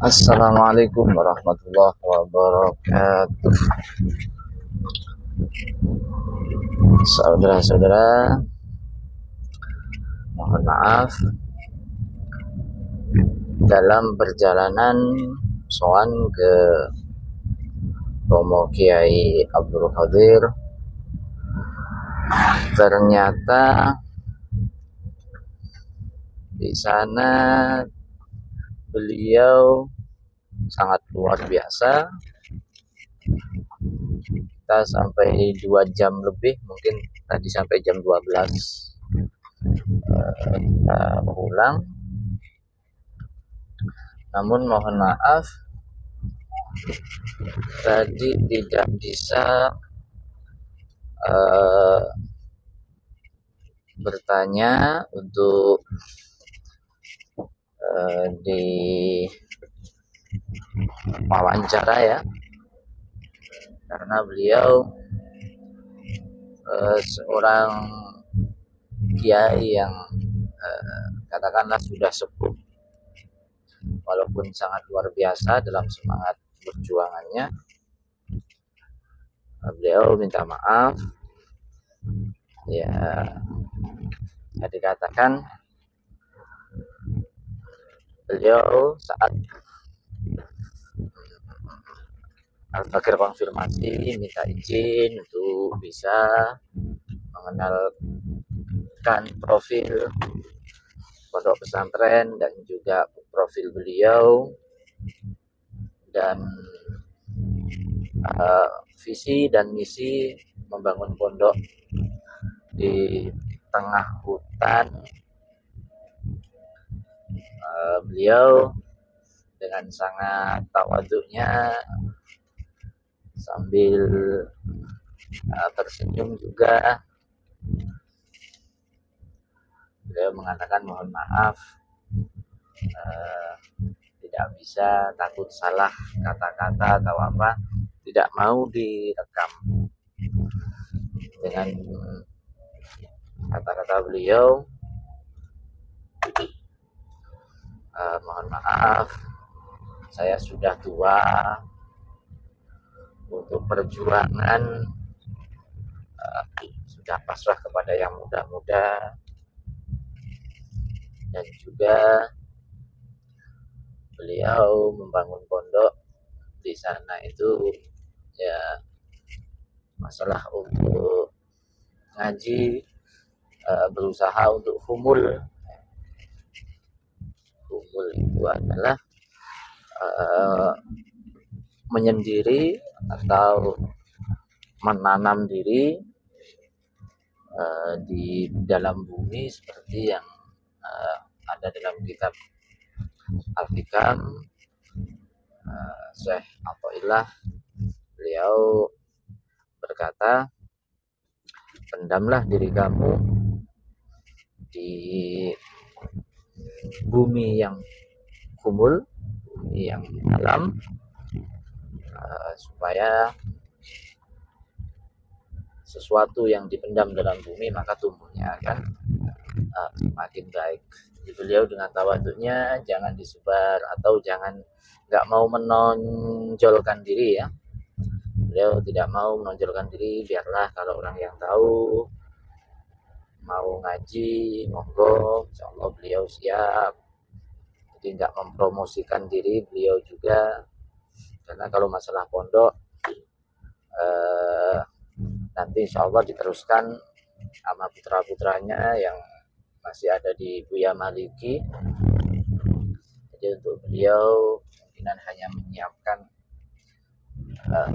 Assalamualaikum warahmatullahi wabarakatuh. Saudara-saudara, mohon maaf dalam perjalanan soan ke Romo Kiai Abdul Qadir, ternyata di sana beliau sangat luar biasa. Kita sampai 2 jam lebih, mungkin tadi sampai jam 12 kita pulang. Namun mohon maaf tadi tidak bisa bertanya untuk di wawancara ya, karena beliau seorang kiai yang katakanlah sudah sepuh, walaupun sangat luar biasa dalam semangat perjuangannya. Beliau minta maaf ya, dikatakan beliau saat Al-Fakir konfirmasi minta izin untuk bisa mengenalkan profil pondok pesantren dan juga profil beliau dan visi dan misi membangun pondok di tengah hutan. Beliau dengan sangat tawaduknya sambil tersenyum juga, beliau mengatakan mohon maaf, tidak bisa, takut salah kata-kata atau apa, tidak mau direkam. Dengan kata-kata beliau, mohon maaf, saya sudah tua untuk perjuangan, sudah pasrah kepada yang muda-muda, dan juga beliau membangun pondok di sana itu ya masalah untuk ngaji, berusaha untuk humul itu adalah menyendiri atau menanam diri di dalam bumi seperti yang ada dalam kitab Al-Hikam. Syekh Athaillah beliau berkata, pendamlah diri kamu di bumi yang kumul, bumi yang dalam, supaya sesuatu yang dipendam dalam bumi maka tumbuhnya akan semakin baik. Jadi beliau dengan tawaduknya jangan disebar atau jangan nggak mau menonjolkan diri ya. Beliau tidak mau menonjolkan diri, biarlah kalau orang yang tahu mau ngaji monggo, insyaallah beliau siap. Jadi nggak mempromosikan diri beliau juga, karena kalau masalah pondok nanti insyaallah diteruskan sama putra-putranya yang masih ada di Buya Maliki. Jadi untuk beliau kemungkinan hanya menyiapkan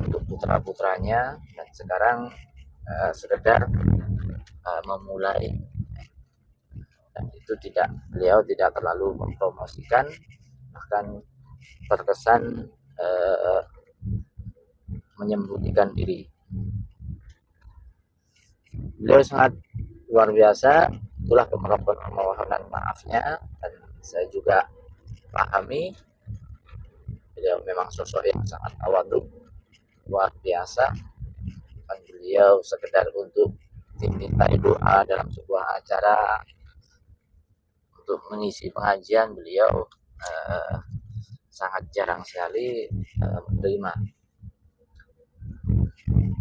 untuk putra-putranya, dan sekarang sekedar memulai, dan itu beliau tidak terlalu mempromosikan, bahkan terkesan menyembunyikan diri. Beliau sangat luar biasa, itulah permohonan maafnya, dan saya juga pahami beliau memang sosok yang sangat tawaduk luar biasa. Dan beliau sekedar untuk dimintai doa dalam sebuah acara untuk mengisi pengajian, beliau sangat jarang sekali menerima.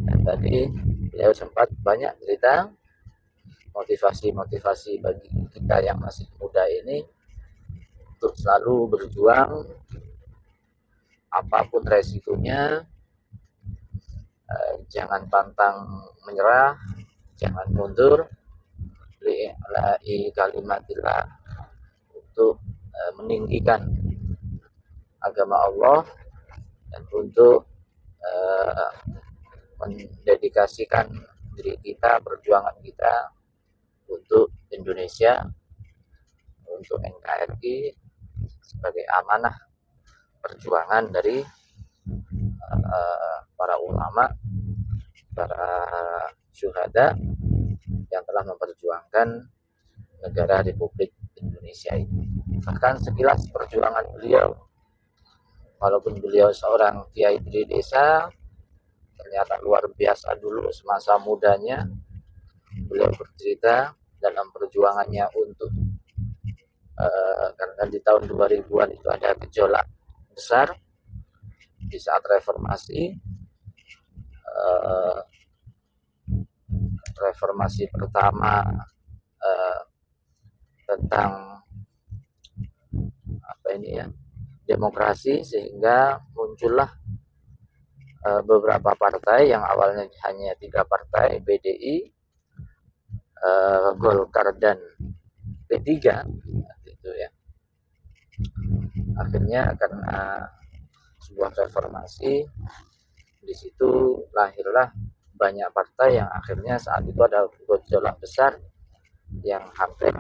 Dan tadi beliau sempat banyak cerita motivasi-motivasi bagi kita yang masih muda ini untuk selalu berjuang apapun resikonya, jangan pantang menyerah, jangan mundur, li'la'i kalimatillah, untuk meninggikan agama Allah dan untuk mendedikasikan diri kita, perjuangan kita untuk Indonesia, untuk NKRI sebagai amanah perjuangan dari para ulama, para syuhada yang telah memperjuangkan negara Republik Indonesia ini. Bahkan sekilas perjuangan beliau, walaupun beliau seorang kiai di desa, ternyata luar biasa dulu semasa mudanya. Beliau bercerita dalam perjuangannya untuk karena di tahun 2000-an itu ada gejolak besar di saat reformasi pertama tentang demokrasi, sehingga muncullah beberapa partai yang awalnya hanya 3 partai, PDI, Golkar dan P3 gitu ya. Akhirnya karena sebuah reformasi, di situ lahirlah banyak partai yang akhirnya saat itu ada gejolak besar yang hampir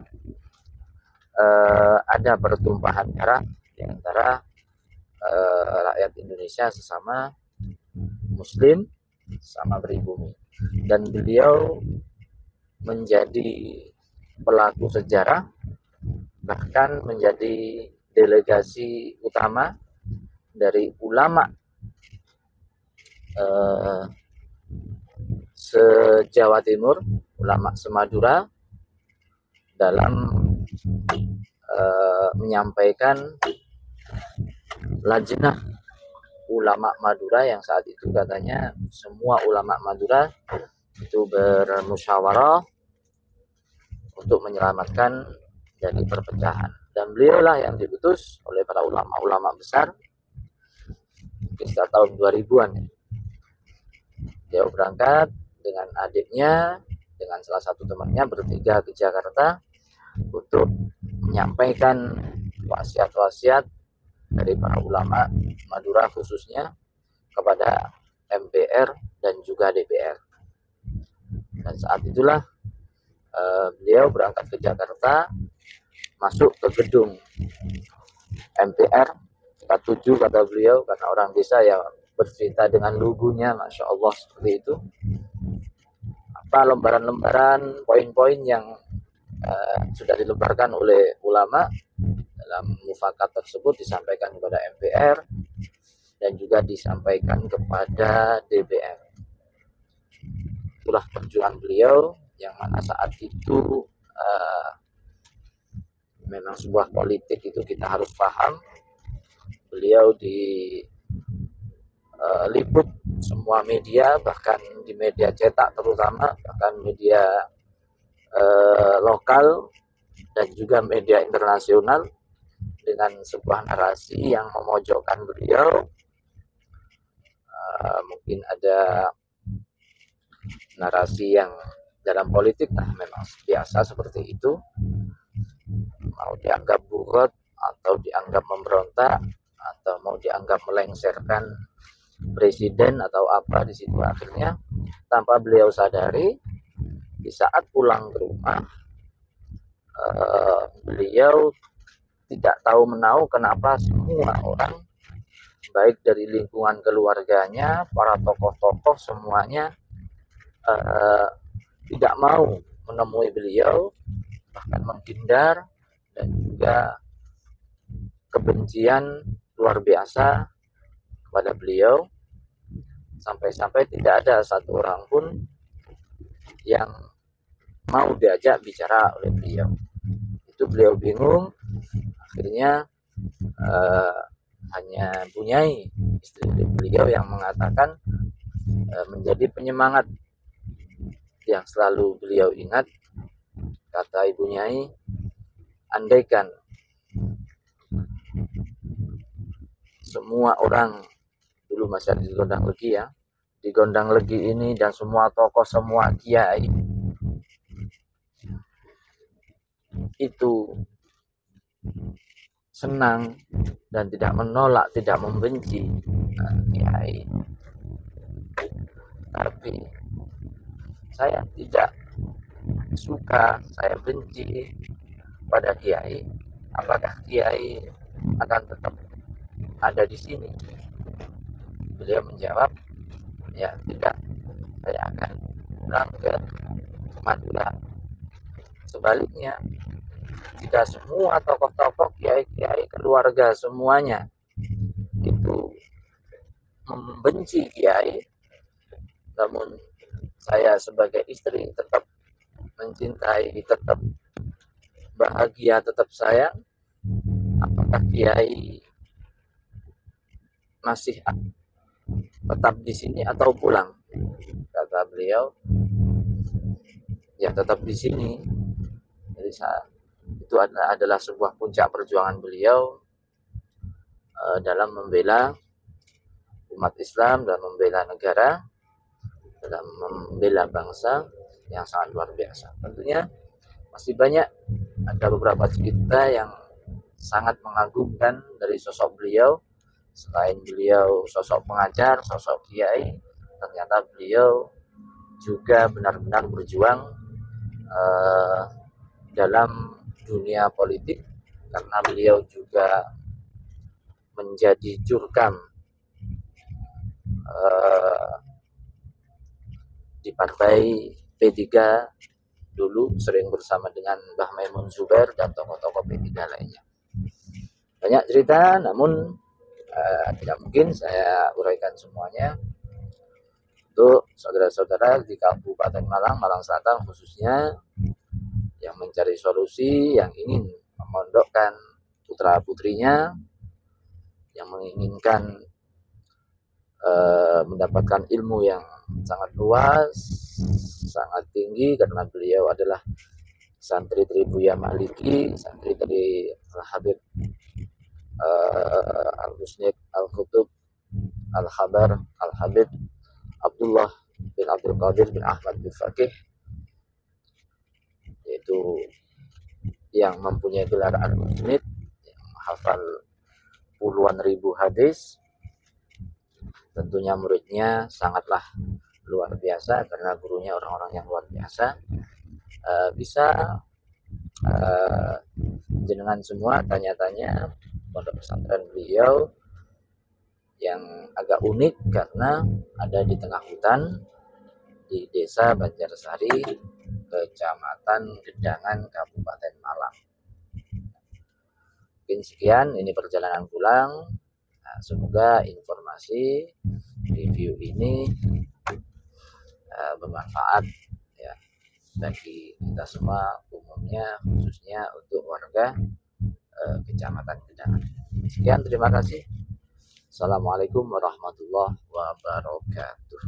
ada pertumpahan darah di antara rakyat Indonesia sesama Muslim, sama pribumi. Dan beliau menjadi pelaku sejarah, bahkan menjadi delegasi utama dari ulama se-Jawa Timur, ulama se-Madura, dalam menyampaikan lajnah ulama Madura yang saat itu katanya semua ulama Madura itu bermusyawarah untuk menyelamatkan dari perpecahan. Dan beliaulah yang diutus oleh para ulama-ulama besar sekitar tahun 2000-an. Dia berangkat dengan adiknya, dengan salah satu temannya, bertiga ke Jakarta untuk menyampaikan wasiat-wasiat dari para ulama Madura khususnya kepada MPR dan juga DPR. Dan saat itulah beliau berangkat ke Jakarta, masuk ke gedung MPR, K7 kata beliau, karena orang desa ya bercerita dengan lugunya, Masya Allah seperti itu. Apa lembaran-lembaran poin-poin yang sudah dilemparkan oleh ulama dalam mufakat tersebut disampaikan kepada MPR dan juga disampaikan kepada DPR. Itulah perjuangan beliau, yang mana saat itu memang sebuah politik itu kita harus paham. Beliau diliput semua media, bahkan di media cetak terutama, bahkan media lokal dan juga media internasional, dengan sebuah narasi yang memojokkan beliau. Mungkin ada narasi yang dalam politik memang biasa seperti itu, mau dianggap bugot atau dianggap memberontak atau mau dianggap melengsarkan presiden atau apa. Di situ akhirnya tanpa beliau sadari, di saat pulang ke rumah, beliau tidak tahu menahu kenapa semua orang, baik dari lingkungan keluarganya, para tokoh-tokoh semuanya tidak mau menemui beliau, bahkan menghindar, dan juga kebencian luar biasa kepada beliau, sampai-sampai tidak ada satu orang pun yang mau diajak bicara oleh beliau. Itu beliau bingung. Akhirnya hanya Bunyai, istri beliau, yang mengatakan menjadi penyemangat yang selalu beliau ingat. Kata Ibu Nyai, andaikan semua orang, dulu masih ada di Gondang Legi ya, di Gondang Legi ini, dan semua tokoh, semua kiai itu senang dan tidak menolak, tidak membenci kiai, tapi saya tidak suka, saya benci pada kiai, apakah kiai akan tetap ada di sini? Beliau menjawab, ya tidak, saya akan pulang ke Madura. Sebaliknya, jika semua tokoh-tokoh, kiai-kiai, keluarga semuanya itu membenci kiai, namun saya sebagai istri tetap mencintai, tetap bahagia, tetap sayang, apakah kiai masih tetap di sini atau pulang? Kata beliau, ya tetap di sini. Jadi itu adalah sebuah puncak perjuangan beliau dalam membela umat Islam, dalam membela negara, dalam membela bangsa, yang sangat luar biasa. Tentunya masih banyak, ada beberapa cerita yang sangat mengagumkan dari sosok beliau. Selain beliau sosok pengajar, sosok kiai, ternyata beliau juga benar-benar berjuang dalam dunia politik, karena beliau juga menjadi jurkam di partai P3 dulu, sering bersama dengan Mbah Maimun Zubair dan tokoh-tokoh P3 lainnya. Banyak cerita, namun tidak mungkin saya uraikan semuanya. Untuk saudara-saudara di Kabupaten Malang, Malang Selatan khususnya, yang mencari solusi, yang ingin memondokkan putra-putrinya, yang menginginkan mendapatkan ilmu yang sangat luas, sangat tinggi, karena beliau adalah santri dari Buya Maliki, santri dari Al-Habib Al-Musnid Al-Kutub Al-Khabar Al-Habib Abdullah bin Abdul Qadir bin Ahmad bin Faqih, yaitu yang mempunyai gelar Al-Musnid, yang hafal puluhan ribu hadis. Tentunya muridnya sangatlah luar biasa, karena gurunya orang-orang yang luar biasa. Bisa jenengan semua tanya-tanya pondok pesantren beliau yang agak unik, karena ada di tengah hutan di desa Banjarsari, Kecamatan Gedangan, Kabupaten Malang. Mungkin sekian, ini perjalanan pulang. Semoga informasi review ini bermanfaat ya bagi kita semua, umumnya, khususnya untuk warga Kecamatan Gedangan. Sekian, terima kasih. Assalamualaikum warahmatullahi wabarakatuh.